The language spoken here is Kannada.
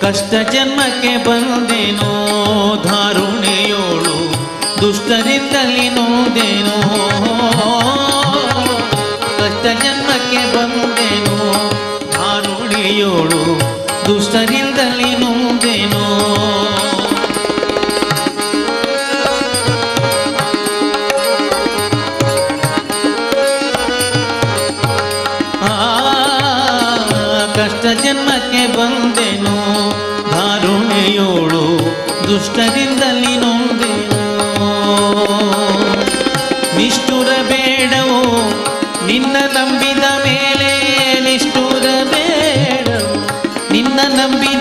ಕಷ್ಟ ಜನ್ಮಕ್ಕೆ ಬಂದೇನೋ ಧಾರುಣಿಯೋಳು ದುಷ್ಟರಿಂದಲಿ ನೋದೇನೋ ಕಷ್ಟ ಜನ್ಮಕ್ಕೆ ಬಂದೇನೋ ಧಾರುಣಿಯೋಳು ದುಷ್ಟರಿಂದಲಿ ನೋದೇನೋ ಕಷ್ಟ ಜನ್ಮಕ್ಕೆ ಬಂದೆನು ಧಾರುಣಿಯೋಳು ದುಷ್ಟರಿಂದಲಿ ನೊಂದೆನು ನಿಷ್ಠುರ ಬೇಡವೋ ನಿನ್ನ ನಂಬಿದ ಮೇಲೆ ನಿಷ್ಠುರ ಬೇಡವೋ ನಿನ್ನ ನಂಬಿದ